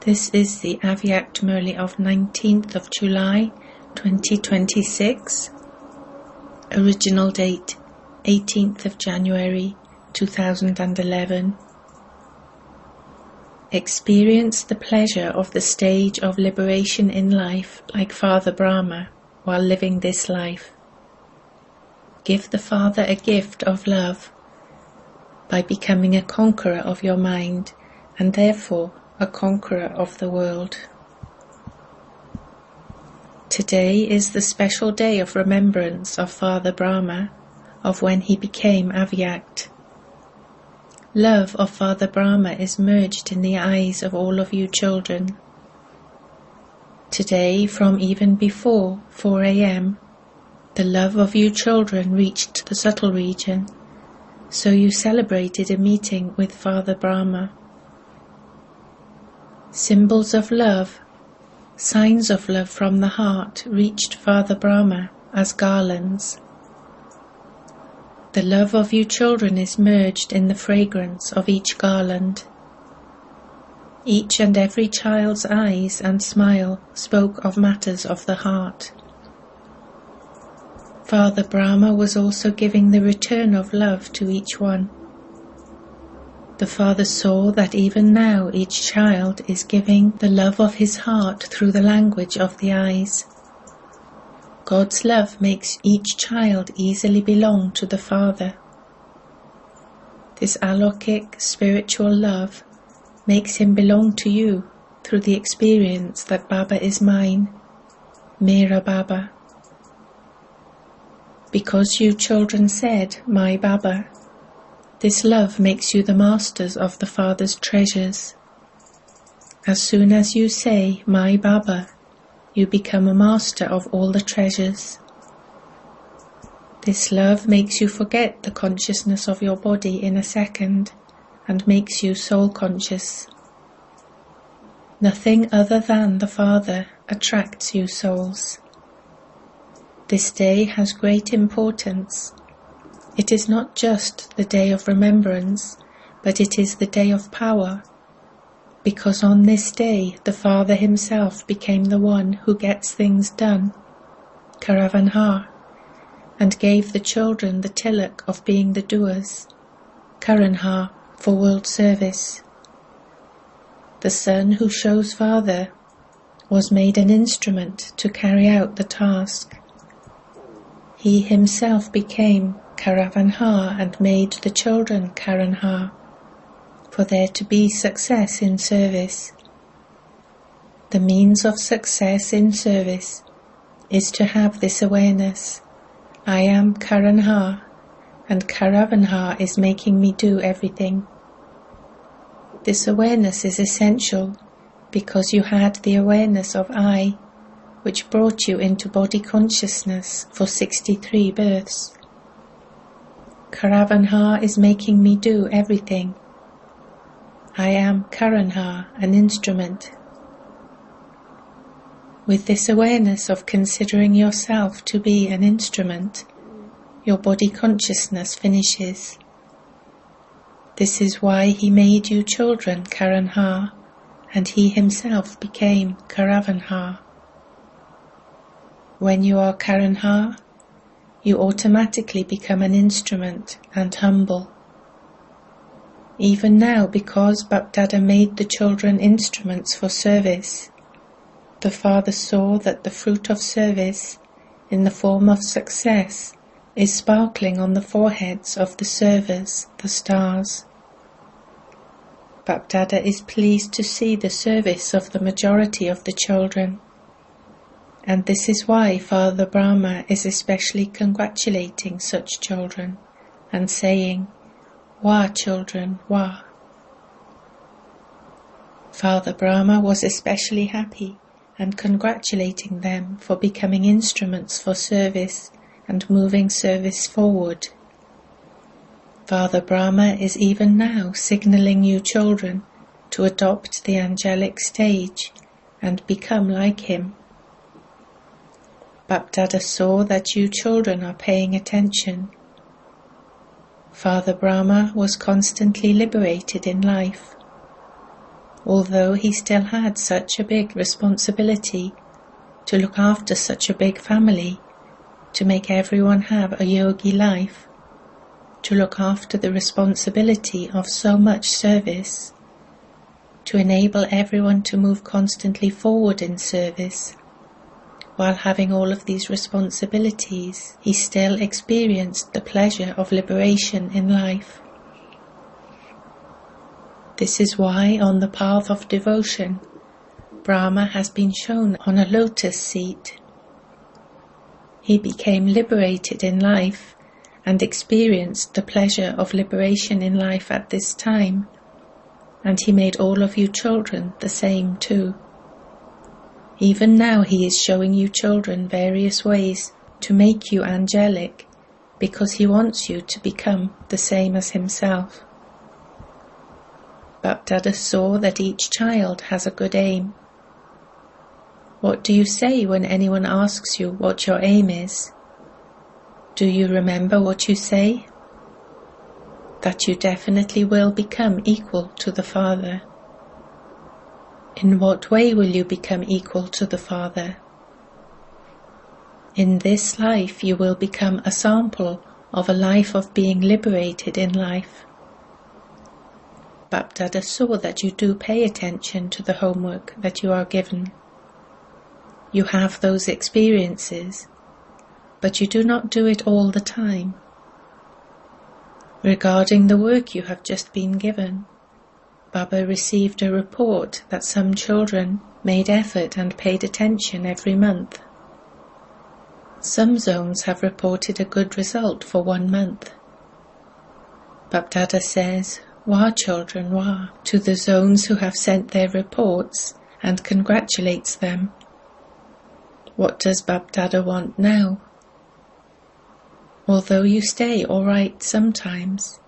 This is the Avyact Murli of 19th of July 2026. Original date 18th of January 2011. Experience the pleasure of the stage of liberation in life like Father Brahma while living this life. Give the Father a gift of love by becoming a conqueror of your mind and therefore a conqueror of the world. Today is the special day of remembrance of Father Brahma, of when he became Avyact. Love of Father Brahma is merged in the eyes of all of you children. Today, from even before 4 a.m., the love of you children reached the subtle region, so you celebrated a meeting with Father Brahma. Symbols of love, signs of love from the heart reached Father Brahma as garlands. The love of you children is merged in the fragrance of each garland. Each and every child's eyes and smile spoke of matters of the heart. Father Brahma was also giving the return of love to each one. The Father saw that even now each child is giving the love of his heart through the language of the eyes. God's love makes each child easily belong to the Father. This alokik spiritual love makes him belong to you through the experience that Baba is mine, Mera Baba. Because you children said, my Baba, this love makes you the masters of the Father's treasures. As soon as you say, my Baba, you become a master of all the treasures. This love makes you forget the consciousness of your body in a second and makes you soul conscious. Nothing other than the Father attracts you souls. This day has great importance. It is not just the day of remembrance, but it is the day of power, because on this day the Father himself became the one who gets things done, Karavanha, and gave the children the tilak of being the doers, Karanha, for world service. The Son who shows Father was made an instrument to carry out the task. He himself became Karavanha and made the children Karanha, for there to be success in service. The means of success in service is to have this awareness. I am Karanha, and Karavanha is making me do everything. This awareness is essential because you had the awareness of I, which brought you into body consciousness for 63 births. Karavanha is making me do everything. I am Karanha, an instrument. With this awareness of considering yourself to be an instrument, your body consciousness finishes. This is why he made you children Karanha, and he himself became Karavanha. When you are Karanha, you automatically become an instrument and humble. Even now, because Bapdada made the children instruments for service, the Father saw that the fruit of service, in the form of success, is sparkling on the foreheads of the servers, the stars. Bapdada is pleased to see the service of the majority of the children, and this is why Father Brahma is especially congratulating such children and saying, Wah, children, wah. Father Brahma was especially happy and congratulating them for becoming instruments for service and moving service forward. Father Brahma is even now signaling you children to adopt the angelic stage and become like him. Bapdada saw that you children are paying attention. Father Brahma was constantly liberated in life. although he still had such a big responsibility to look after such a big family, to make everyone have a yogi life, to look after the responsibility of so much service, to enable everyone to move constantly forward in service. While having all of these responsibilities, he still experienced the pleasure of liberation in life. This is why on the path of devotion, Brahma has been shown on a lotus seat. He became liberated in life and experienced the pleasure of liberation in life at this time, and he made all of you children the same too. Even now he is showing you children various ways to make you angelic, because he wants you to become the same as himself. Bapdada saw that each child has a good aim. What do you say when anyone asks you what your aim is? Do you remember what you say? That you definitely will become equal to the Father. In what way will you become equal to the Father? In this life you will become a sample of a life of being liberated in life. Bapdada saw that you do pay attention to the homework that you are given. You have those experiences, but you do not do it all the time. Regarding the work you have just been given, Baba received a report that some children made effort and paid attention every month. Some zones have reported a good result for 1 month. Bapdada says, "Wah children, wah," to the zones who have sent their reports and congratulates them. What does Bapdada want now? Although you stay all right sometimes,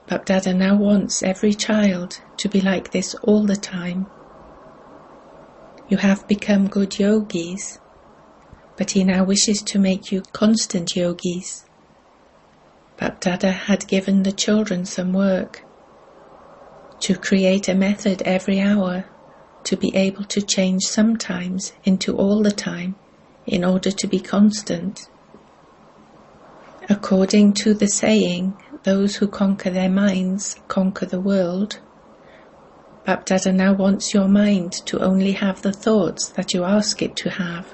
Bapdada now wants every child to be like this all the time. You have become good yogis, but he now wishes to make you constant yogis. Bapdada had given the children some work to create a method every hour to be able to change sometimes into all the time in order to be constant. According to the saying, those who conquer their minds conquer the world, Bapdada now wants your mind to only have the thoughts that you ask it to have.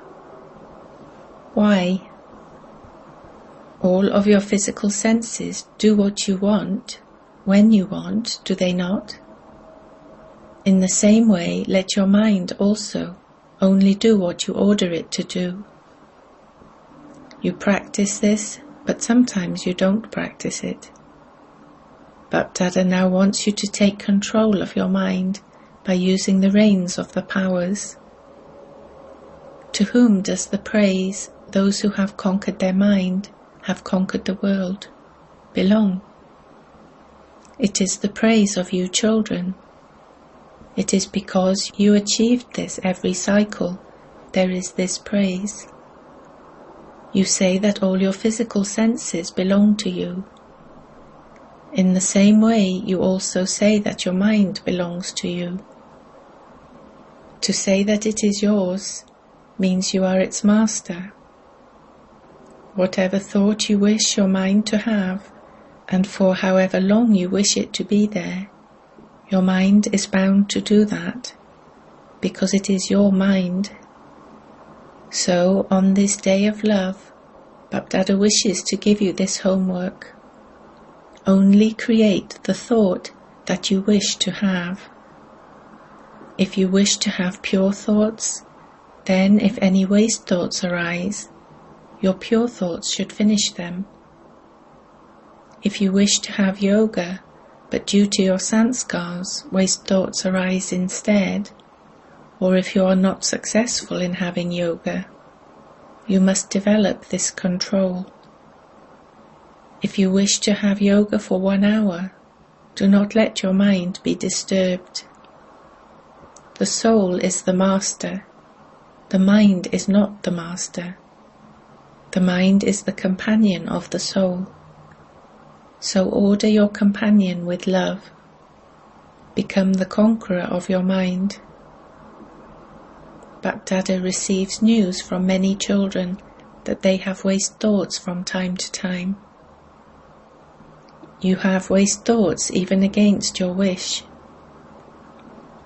Why? All of your physical senses do what you want, when you want, do they not? In the same way, let your mind also only do what you order it to do. You practice this, but sometimes you don't practice it. Bapdada now wants you to take control of your mind by using the reins of the powers. To whom does the praise, "Those who have conquered their mind, have conquered the world," belong? It is the praise of you children. It is because you achieved this every cycle, there is this praise. You say that all your physical senses belong to you. In the same way, you also say that your mind belongs to you. To say that it is yours means you are its master. Whatever thought you wish your mind to have, and for however long you wish it to be there, your mind is bound to do that, because it is your mind. So, on this day of love, Bapdada wishes to give you this homework. Only create the thought that you wish to have. If you wish to have pure thoughts, then if any waste thoughts arise, your pure thoughts should finish them. If you wish to have yoga, but due to your sanskars, waste thoughts arise instead, or if you are not successful in having yoga, you must develop this control. If you wish to have yoga for 1 hour, do not let your mind be disturbed. The soul is the master. The mind is not the master. The mind is the companion of the soul. So order your companion with love. Become the conqueror of your mind. Bapdada receives news from many children that they have waste thoughts from time to time. You have waste thoughts even against your wish.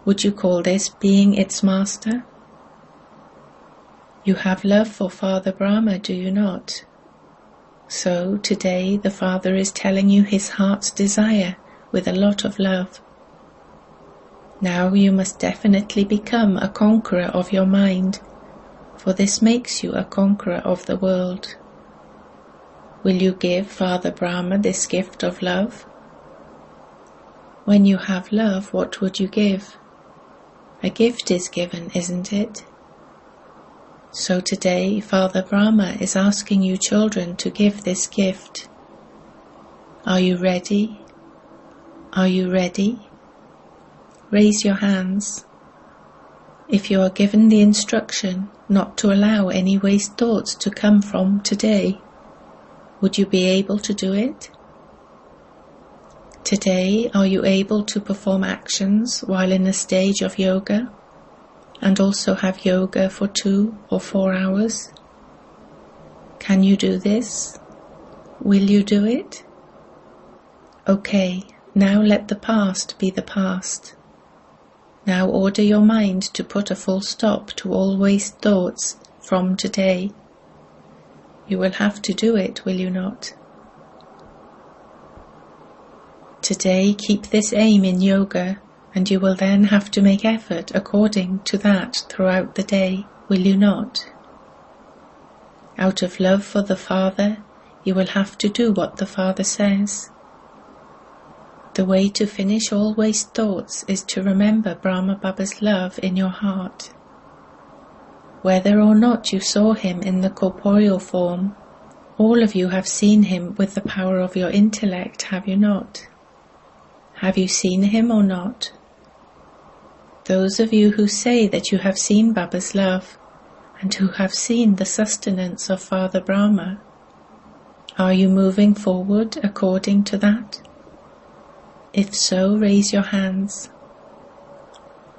Would you call this being its master? You have love for Father Brahma, do you not? So today the Father is telling you his heart's desire with a lot of love. Now you must definitely become a conqueror of your mind, for this makes you a conqueror of the world. Will you give Father Brahma this gift of love? When you have love, what would you give? A gift is given, isn't it? So today Father Brahma is asking you children to give this gift. Are you ready? Are you ready? Raise your hands. If you are given the instruction not to allow any waste thoughts to come from today, would you be able to do it? Today, are you able to perform actions while in a stage of yoga, and also have yoga for 2 or 4 hours? Can you do this? Will you do it? Okay, now let the past be the past. Now order your mind to put a full stop to all waste thoughts from today. You will have to do it, will you not? Today keep this aim in yoga, and you will then have to make effort according to that throughout the day, will you not? Out of love for the Father, you will have to do what the Father says. The way to finish all waste thoughts is to remember Brahma Baba's love in your heart. Whether or not you saw him in the corporeal form, all of you have seen him with the power of your intellect, have you not? Have you seen him or not? Those of you who say that you have seen Baba's love, and who have seen the sustenance of Father Brahma, are you moving forward according to that? If so, raise your hands.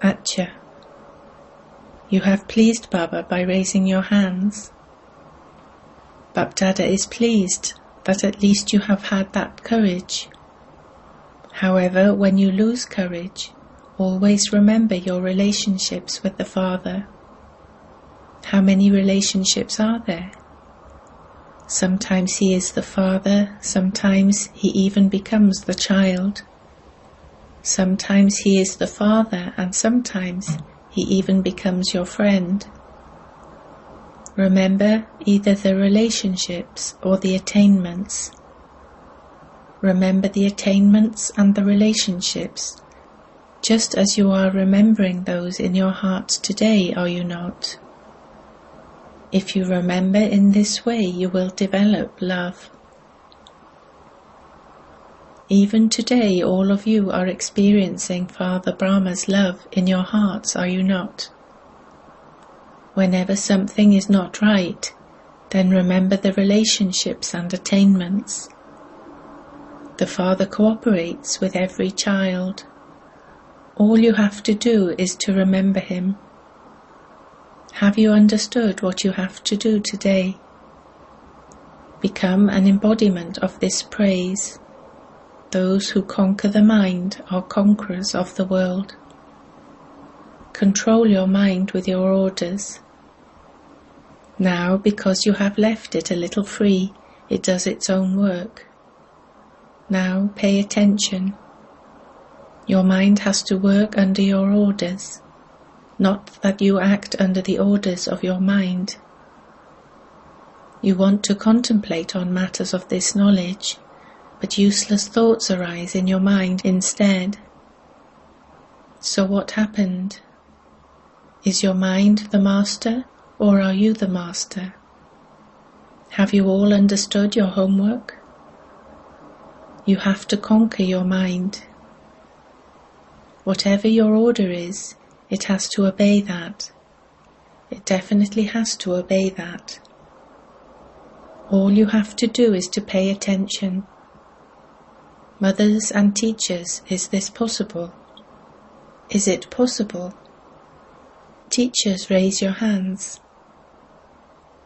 Acha. You have pleased Baba by raising your hands. Bapdada is pleased that at least you have had that courage. However, when you lose courage, always remember your relationships with the Father. How many relationships are there? Sometimes he is the Father, sometimes he even becomes the child. Sometimes he is the Father, and sometimes he even becomes your friend. Remember either the relationships or the attainments. Remember the attainments and the relationships, just as you are remembering those in your hearts today, are you not? If you remember in this way, you will develop love. Even today, all of you are experiencing Father Brahma's love in your hearts, are you not? Whenever something is not right, then remember the relationships and attainments. The Father cooperates with every child. All you have to do is to remember him. Have you understood what you have to do today? Become an embodiment of this praise. Those who conquer the mind are conquerors of the world. Control your mind with your orders. Now, because you have left it a little free, it does its own work. Now, pay attention. Your mind has to work under your orders, not that you act under the orders of your mind. You want to contemplate on matters of this knowledge, but useless thoughts arise in your mind instead. So what happened? Is your mind the master, or are you the master? Have you all understood your homework? You have to conquer your mind. Whatever your order is, it has to obey that. It definitely has to obey that. All you have to do is to pay attention. Mothers and teachers, is this possible? Is it possible? Teachers, raise your hands.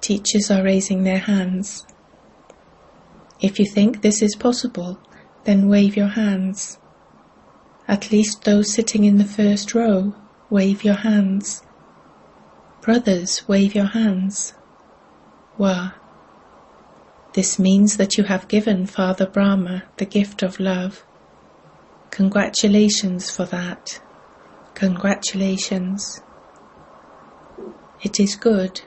Teachers are raising their hands. If you think this is possible, then wave your hands. At least those sitting in the first row, wave your hands. Brothers, wave your hands. Wah. This means that you have given Father Brahma the gift of love. Congratulations for that. Congratulations. It is good.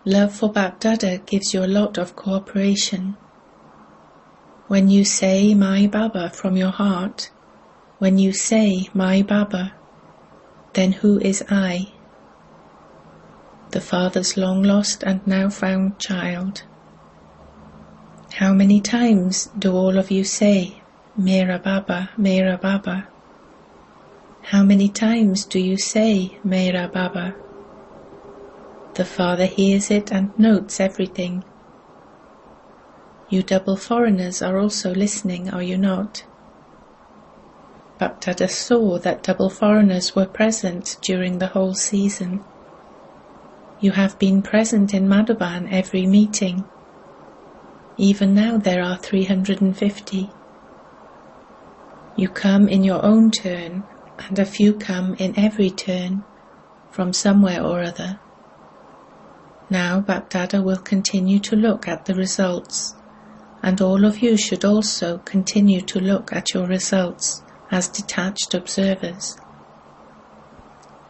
Love for Bapdada gives you a lot of cooperation. When you say My Baba from your heart, when you say My Baba, then who is I? The Father's long lost and now found child. How many times do all of you say Mera Baba, Mera Baba? How many times do you say Mera Baba? The Father hears it and notes everything. You double foreigners are also listening, are you not? Bapdada saw that double foreigners were present during the whole season. You have been present in Madhuban every meeting. Even now there are 350. You come in your own turn, and a few come in every turn, from somewhere or other. Now Bapdada will continue to look at the results, and all of you should also continue to look at your results as detached observers.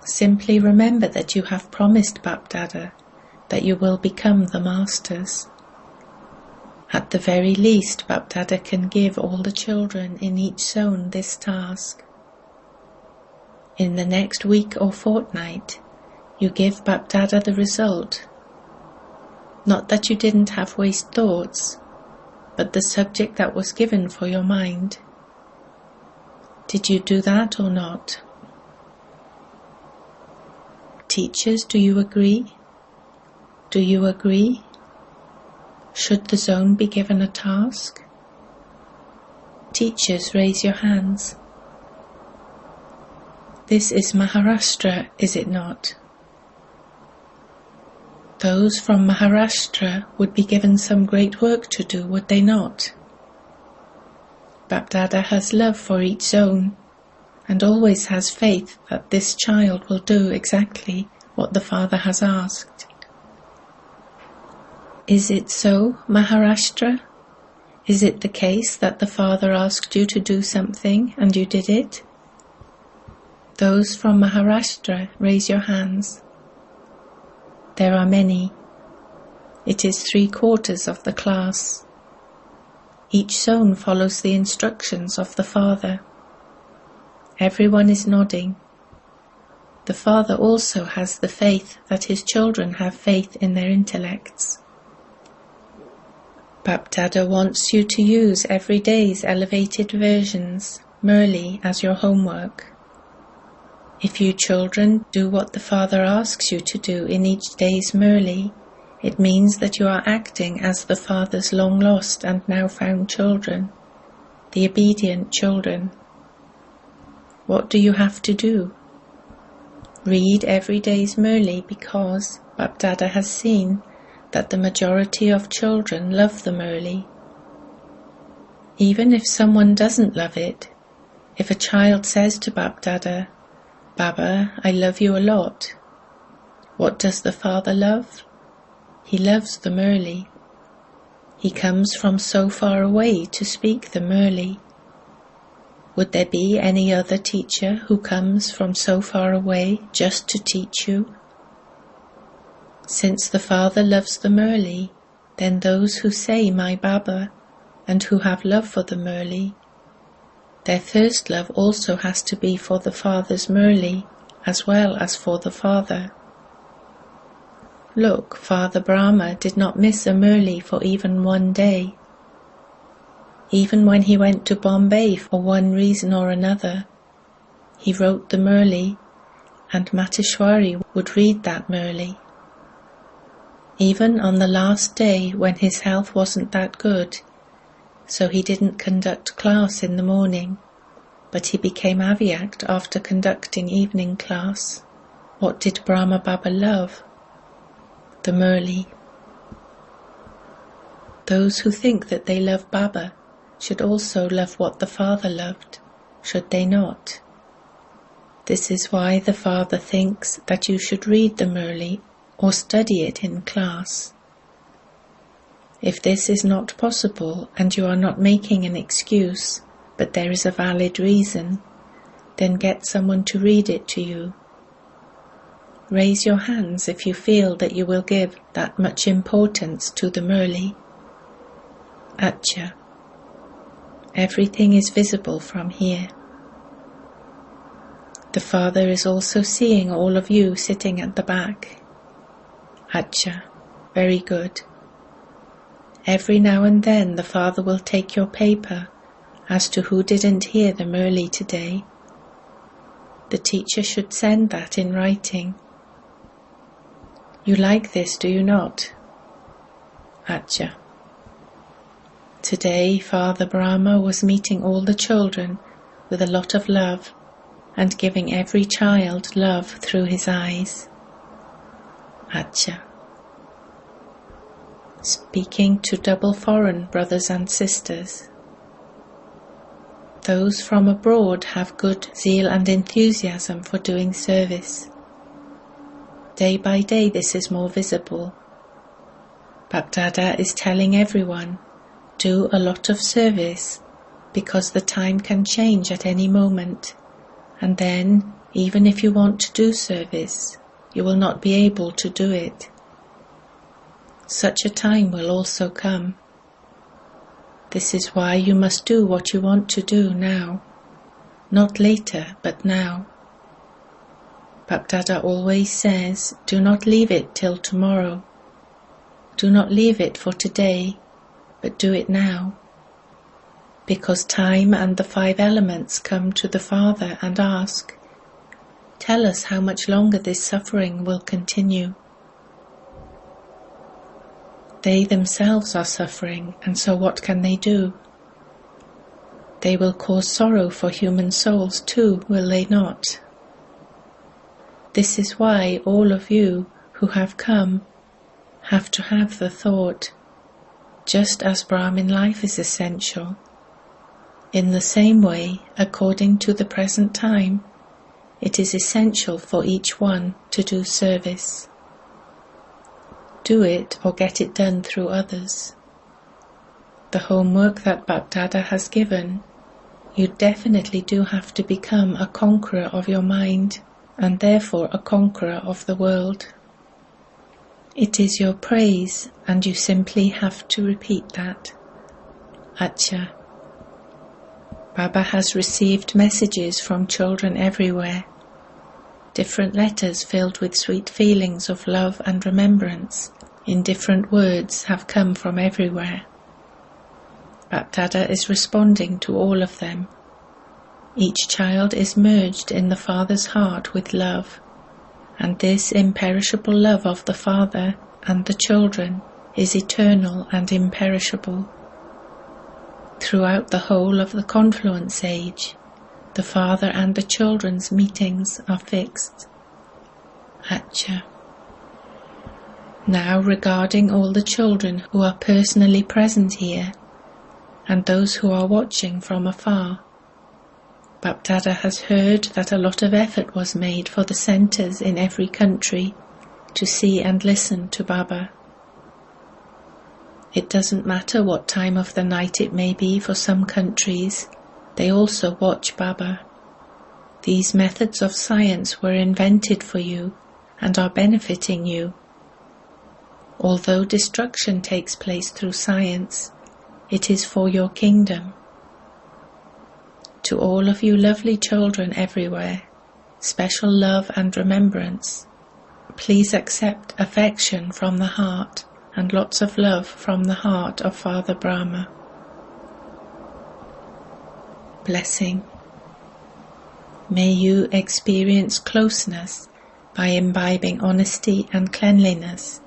Simply remember that you have promised Bapdada that you will become the masters. At the very least, Bapdada can give all the children in each zone this task. In the next week or fortnight, you give Bapdada the result. Not that you didn't have waste thoughts, but the subject that was given for your mind. Did you do that or not? Teachers, do you agree? Do you agree? Should the zone be given a task? Teachers, raise your hands. This is Maharashtra, is it not? Those from Maharashtra would be given some great work to do, would they not? Bapdada has love for each zone, and always has faith that this child will do exactly what the Father has asked. Is it so, Maharashtra? Is it the case that the Father asked you to do something and you did it? Those from Maharashtra, raise your hands. There are many. It is 3/4 of the class. Each zone follows the instructions of the Father. Everyone is nodding. The Father also has the faith that his children have faith in their intellects. Bapdada wants you to use every day's elevated versions, Murli, as your homework. If you children do what the Father asks you to do in each day's Murli, it means that you are acting as the Father's long lost and now found children, the obedient children. What do you have to do? Read every day's Murli because Bapdada has seen that the majority of children love the Murli. Even if someone doesn't love it, if a child says to Bapdada, Baba, I love you a lot, what does the Father love? He loves the Murli. He comes from so far away to speak the Murli. Would there be any other teacher who comes from so far away just to teach you? Since the Father loves the Murli, then those who say My Baba and who have love for the Murli, their first love also has to be for the Father's Murli as well as for the Father. Look, Father Brahma did not miss a Murli for even one day. Even when he went to Bombay for one reason or another, he wrote the Murli, and Mateshwari would read that Murli. Even on the last day when his health wasn't that good, so he didn't conduct class in the morning, but he became Avyakt after conducting evening class. What did Brahma Baba love? The Murli. Those who think that they love Baba should also love what the Father loved, should they not? This is why the Father thinks that you should read the Murli or study it in class. If this is not possible and you are not making an excuse, but there is a valid reason, then get someone to read it to you. Raise your hands if you feel that you will give that much importance to the Murli. Acha. Everything is visible from here. The Father is also seeing all of you sitting at the back. Acha. Very good. Every now and then the Father will take your paper as to who didn't hear the Murli today. The teacher should send that in writing. You like this, do you not? Acha. Today Father Brahma was meeting all the children with a lot of love and giving every child love through his eyes. Acha. Speaking to double foreign brothers and sisters. Those from abroad have good zeal and enthusiasm for doing service. Day by day this is more visible. Bapdada is telling everyone, do a lot of service, because the time can change at any moment, and then, even if you want to do service, you will not be able to do it. Such a time will also come. This is why you must do what you want to do now, not later, but now. Bapdada always says, do not leave it till tomorrow. Do not leave it for today, but do it now. Because time and the 5 elements come to the Father and ask, tell us how much longer this suffering will continue. They themselves are suffering, and so what can they do? They will cause sorrow for human souls too, will they not? This is why all of you who have come have to have the thought, just as Brahmin life is essential, in the same way, according to the present time, it is essential for each one to do service. Do it or get it done through others. The homework that Bapdada has given, you definitely do have to become a conqueror of your mind and therefore a conqueror of the world. It is your praise and you simply have to repeat that. Acha. Baba has received messages from children everywhere. Different letters filled with sweet feelings of love and remembrance in different words have come from everywhere. Bapdada is responding to all of them. Each child is merged in the Father's heart with love, and this imperishable love of the Father and the children is eternal and imperishable. Throughout the whole of the confluence age, the Father and the children's meetings are fixed. Acha. Now regarding all the children who are personally present here, and those who are watching from afar, Bapdada has heard that a lot of effort was made for the centres in every country to see and listen to Baba. It doesn't matter what time of the night it may be for some countries, they also watch Baba. These methods of science were invented for you and are benefiting you. Although destruction takes place through science, it is for your kingdom. To all of you lovely children everywhere, special love and remembrance. Please accept affection from the heart and lots of love from the heart of Father Brahma. Blessing. May you experience closeness by imbibing honesty and cleanliness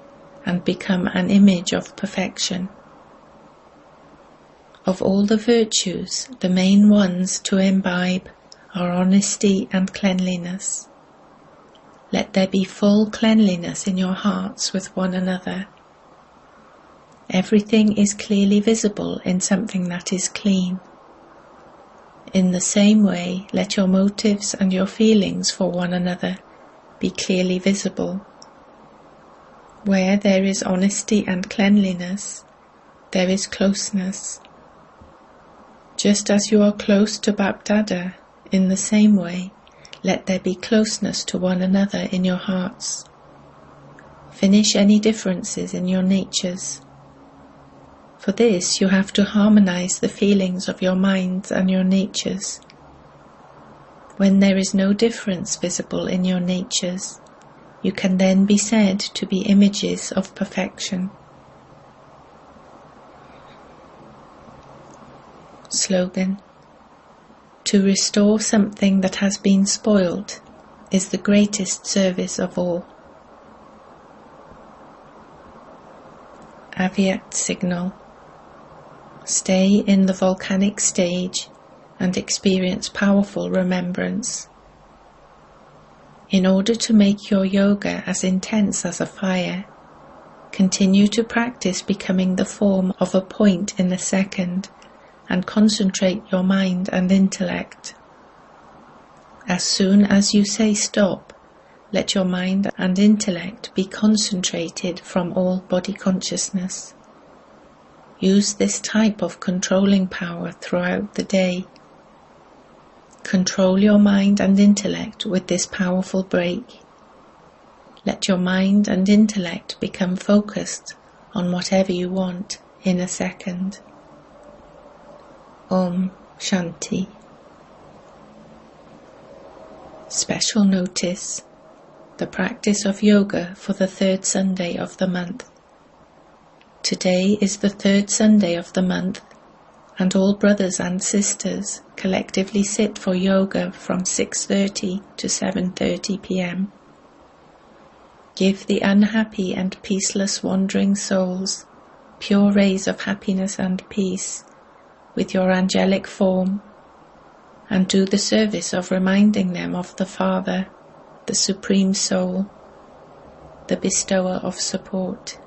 and become an image of perfection. Of all the virtues, the main ones to imbibe are honesty and cleanliness. Let there be full cleanliness in your hearts with one another. Everything is clearly visible in something that is clean. In the same way, let your motives and your feelings for one another be clearly visible. Where there is honesty and cleanliness, there is closeness. Just as you are close to Bapdada, in the same way, let there be closeness to one another in your hearts. Finish any differences in your natures. For this you have to harmonize the feelings of your minds and your natures. When there is no difference visible in your natures, you can then be said to be images of perfection. Slogan: To restore something that has been spoiled is the greatest service of all. Avyakt signal. Stay in the volcanic stage and experience powerful remembrance. In order to make your yoga as intense as a fire, continue to practice becoming the form of a point in a second and concentrate your mind and intellect. As soon as you say stop, let your mind and intellect be concentrated from all body consciousness. Use this type of controlling power throughout the day. Control your mind and intellect with this powerful break. Let your mind and intellect become focused on whatever you want in a second. Om Shanti. Special notice: the practice of yoga for the third Sunday of the month. Today is the third Sunday of the month, and all brothers and sisters collectively sit for yoga from 6:30 to 7:30 p.m. Give the unhappy and peaceless wandering souls pure rays of happiness and peace with your angelic form, and do the service of reminding them of the Father, the Supreme Soul, the bestower of support.